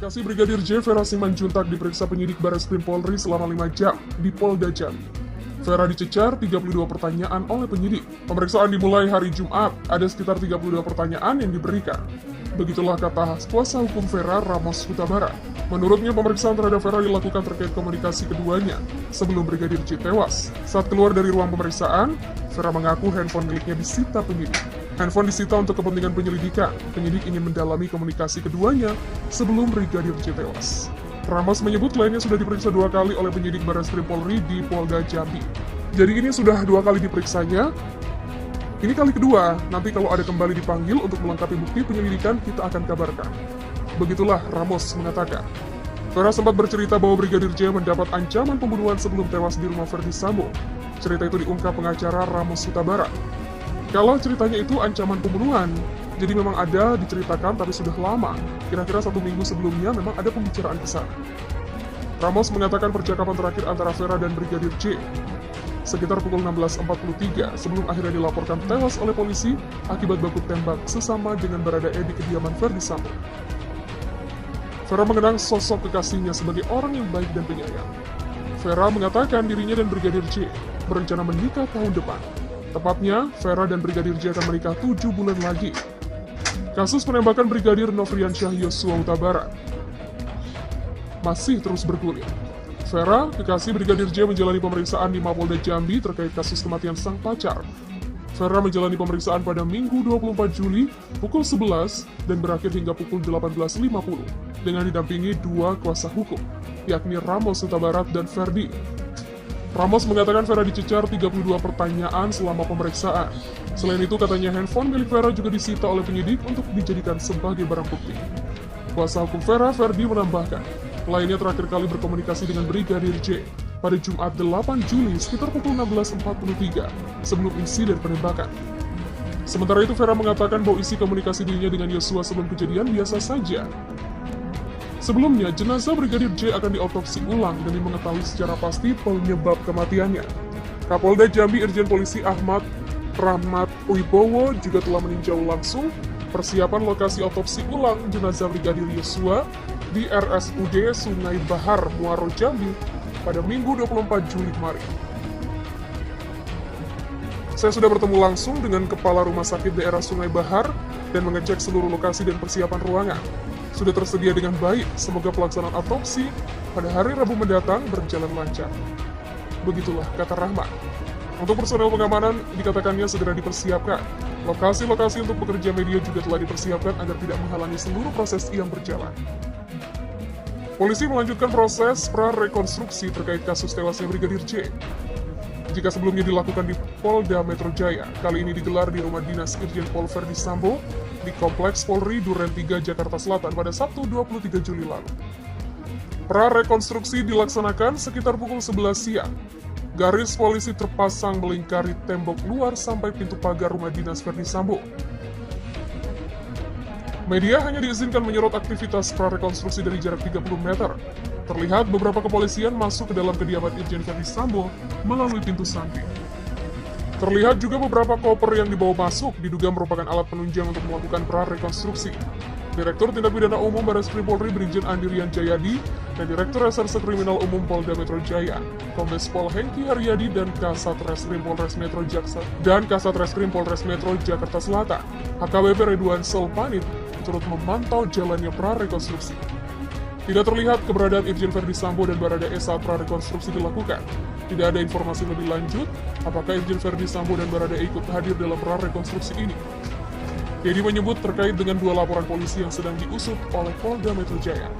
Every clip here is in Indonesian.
Kekasih Brigadir J, Vera Simanjuntak diperiksa penyidik Barreskrim Polri selama 5 jam di Polda Jambi. Vera dicecar 32 pertanyaan oleh penyidik. Pemeriksaan dimulai hari Jumat, ada sekitar 32 pertanyaan yang diberikan. Begitulah kata kuasa hukum Vera, Ramos Huta Barat. Menurutnya pemeriksaan terhadap Vera dilakukan terkait komunikasi keduanya sebelum Brigadir J tewas. Saat keluar dari ruang pemeriksaan, Vera mengaku handphone miliknya disita penyidik. Handphone disita untuk kepentingan penyelidikan. Penyidik ingin mendalami komunikasi keduanya sebelum Brigadir J tewas. Ramos menyebut kliennya sudah diperiksa 2 kali oleh penyidik Barreskrim Polri di Polda Jambi. Jadi ini sudah 2 kali diperiksanya. Ini kali kedua, nanti kalau ada kembali dipanggil untuk melengkapi bukti penyelidikan, kita akan kabarkan. Begitulah Ramos mengatakan. Vera sempat bercerita bahwa Brigadir J mendapat ancaman pembunuhan sebelum tewas di rumah Verdi Sambo. Cerita itu diungkap pengacara Ramos Huta Barat. Kalau ceritanya itu ancaman pembunuhan, jadi memang ada diceritakan tapi sudah lama. Kira-kira 1 minggu sebelumnya memang ada pembicaraan ke sana. Ramos mengatakan percakapan terakhir antara Vera dan Brigadir J sekitar pukul 16.43 sebelum akhirnya dilaporkan tewas oleh polisi akibat baku tembak sesama dengan Baradae di kediaman Verdi Sambo. Vera mengenang sosok kekasihnya sebagai orang yang baik dan penyayang. Vera mengatakan dirinya dan Brigadir J berencana menikah tahun depan. Tepatnya, Vera dan Brigadir J akan menikah 7 bulan lagi. Kasus penembakan Brigadir Nofriansyah Yosua Huta Barat masih terus bergulir. Vera, kekasih Brigadir J, menjalani pemeriksaan di Mapolda Jambi terkait kasus kematian sang pacar. Vera menjalani pemeriksaan pada Minggu 24 Juli pukul 11 dan berakhir hingga pukul 18.50 dengan didampingi 2 kuasa hukum, yakni Ramos Huta Barat dan Verdi. Ramos mengatakan Vera dicecar 32 pertanyaan selama pemeriksaan. Selain itu, katanya handphone milik Vera juga disita oleh penyidik untuk dijadikan sebagai barang bukti. Kuasa hukum Vera, Verdi, menambahkan, kliennya terakhir kali berkomunikasi dengan Brigadir J pada Jumat 8 Juli sekitar pukul 16.43 sebelum insiden penembakan. Sementara itu, Vera mengatakan bahwa isi komunikasi dirinya dengan Yosua sebelum kejadian biasa saja. Sebelumnya, jenazah Brigadir J akan diotopsi ulang demi mengetahui secara pasti penyebab kematiannya. Kapolda Jambi Irjen Polisi Ahmad Rahmat Wibowo juga telah meninjau langsung persiapan lokasi otopsi ulang jenazah Brigadir Yosua di RSUD Sungai Bahar, Muaro Jambi pada Minggu 24 Juli kemarin. Saya sudah bertemu langsung dengan Kepala Rumah Sakit daerah Sungai Bahar dan mengecek seluruh lokasi dan persiapan ruangan. Sudah tersedia dengan baik, semoga pelaksanaan otopsi pada hari Rabu mendatang berjalan lancar. Begitulah kata Rahmat. Untuk personel pengamanan, dikatakannya segera dipersiapkan. Lokasi-lokasi untuk pekerja media juga telah dipersiapkan agar tidak menghalangi seluruh proses yang berjalan. Polisi melanjutkan proses pra-rekonstruksi terkait kasus tewasnya Brigadir J. Jika sebelumnya dilakukan di Polda Metro Jaya, kali ini digelar di rumah dinas Irjen Pol Verdi Sambo di Kompleks Polri Duren 3, Jakarta Selatan pada Sabtu 23 Juli lalu. Pra-rekonstruksi dilaksanakan sekitar pukul 11 siang. Garis polisi terpasang melingkari tembok luar sampai pintu pagar rumah dinas Verdi Sambo. Media hanya diizinkan menyerot aktivitas pra-rekonstruksi dari jarak 30 meter. Terlihat beberapa kepolisian masuk ke dalam kediaman Irjen Verdi Sambo melalui pintu samping. Terlihat juga beberapa koper yang dibawa masuk diduga merupakan alat penunjang untuk melakukan pra-rekonstruksi. Direktur Tindak Pidana Umum Barreskrim Polri Brigjen Andirian Jayadi dan Direktur Reserse Kriminal Umum Polda Metro Jaya, Kombes Pol Hengki Haryadi dan Kasat Reskrim Polres Metro Jakarta Selatan, AKBP Ridwan Selpanit, turut memantau jalannya pra-rekonstruksi. Tidak terlihat keberadaan Irjen Verdi Sambo dan Baradae saat pra-rekonstruksi dilakukan. Tidak ada informasi lebih lanjut apakah Irjen Verdi Sambo dan Baradae ikut hadir dalam pra-rekonstruksi ini. Dedi menyebut terkait dengan 2 laporan polisi yang sedang diusut oleh Polda Metro Jaya.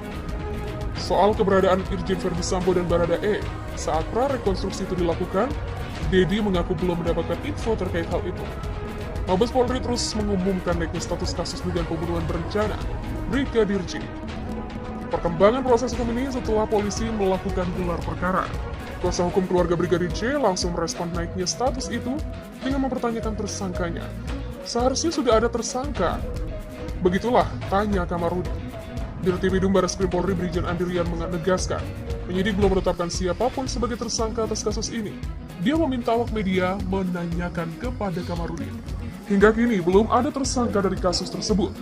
Soal keberadaan Irjen Verdi Sambo dan Baradae saat pra-rekonstruksi itu dilakukan, Dedi mengaku belum mendapatkan info terkait hal itu. Mabes Polri terus mengumumkan naiknya status kasus dugaan pembunuhan berencana Brigadir J. Perkembangan proses hukum ini setelah polisi melakukan gelar perkara. Kuasa hukum keluarga Brigadir J langsung merespon naiknya status itu dengan mempertanyakan tersangkanya. Seharusnya sudah ada tersangka. Begitulah tanya Kamarudin. Dirtipidum Barreskrim Polri Brigjen Andirian menegaskan, penyidik belum menetapkan siapapun sebagai tersangka atas kasus ini. Dia meminta awak media menanyakan kepada Kamarudin. Hingga kini belum ada tersangka dari kasus tersebut.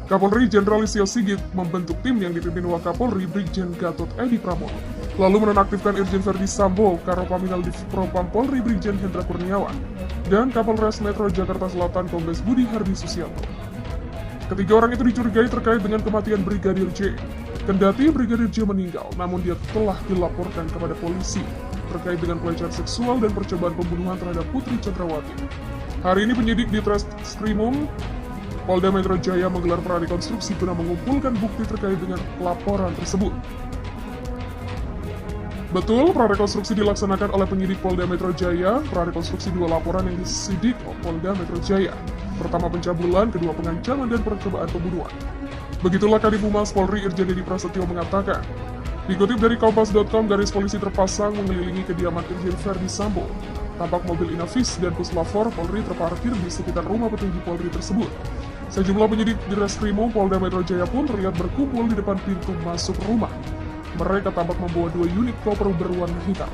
Kapolri Jenderal Listio Sigit membentuk tim yang dipimpin Wakapolri Brigjen Gatot Edi Pramono, lalu menonaktifkan Irjen Verdi Sambo, Karopaminal Div Propam Polri Brigjen Hendra Kurniawan, dan Kapolres Metro Jakarta Selatan Kombes Budi Hardi Susianto. Ketiga orang itu dicurigai terkait dengan kematian Brigadir J. Kendati Brigadir J meninggal, namun dia telah dilaporkan kepada polisi terkait dengan pelecehan seksual dan percobaan pembunuhan terhadap Putri Chandrawati. Hari ini penyidik di Treskrimum Polda Metro Jaya menggelar prarekonstruksi guna mengumpulkan bukti terkait dengan laporan tersebut. Betul, prarekonstruksi dilaksanakan oleh penyidik Polda Metro Jaya. Prarekonstruksi dua laporan yang disidik Polda Metro Jaya. Pertama pencabulan, kedua pengancaman dan percobaan pembunuhan. Begitulah Kadif Humas Polri Irjen Deddy Prasetyo mengatakan. Dikutip dari Kompas.com, garis polisi terpasang mengelilingi kediaman Irjen Verdi Sambo. Tampak mobil Inavis dan Puslapor Polri terparkir di sekitar rumah petinggi Polri tersebut. Sejumlah penyidik di Reskrimum Polda Metro Jaya pun terlihat berkumpul di depan pintu masuk rumah. Mereka tampak membawa 2 unit koper berwarna hitam.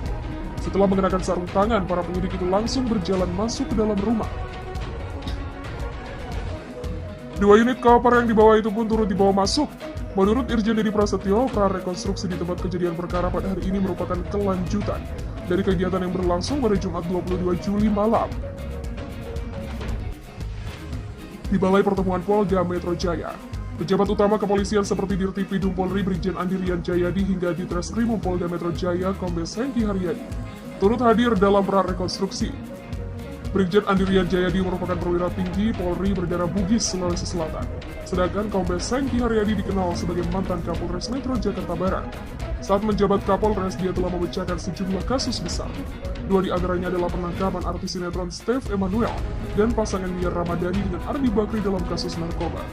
Setelah mengenakan sarung tangan, para penyidik itu langsung berjalan masuk ke dalam rumah. 2 unit koper yang dibawa itu pun turut dibawa masuk. Menurut Irjen Deddy Prasetyo, prarekonstruksi di tempat kejadian perkara pada hari ini merupakan kelanjutan dari kegiatan yang berlangsung pada Jumat 22 Juli malam di Balai Pertemuan Polda Metro Jaya. Pejabat utama kepolisian seperti Dirtipidum Polri Brigjen Andi Rian Jayadi hingga di Treskrimum Polda Metro Jaya Kombes Hengki Haryadi turut hadir dalam prarekonstruksi. Brigjen Andi Rian Jayadi merupakan perwira tinggi Polri berdarah Bugis, Sulawesi Selatan. Sedangkan Kombes Hengki Haryadi dikenal sebagai mantan Kapolres Metro Jakarta Barat. Saat menjabat Kapolres, dia telah memecahkan sejumlah kasus besar. 2 di antaranya adalah penangkapan artis sinetron Steve Emmanuel dan pasangan Nia Ramadhani dengan Ardi Bakri dalam kasus narkoba.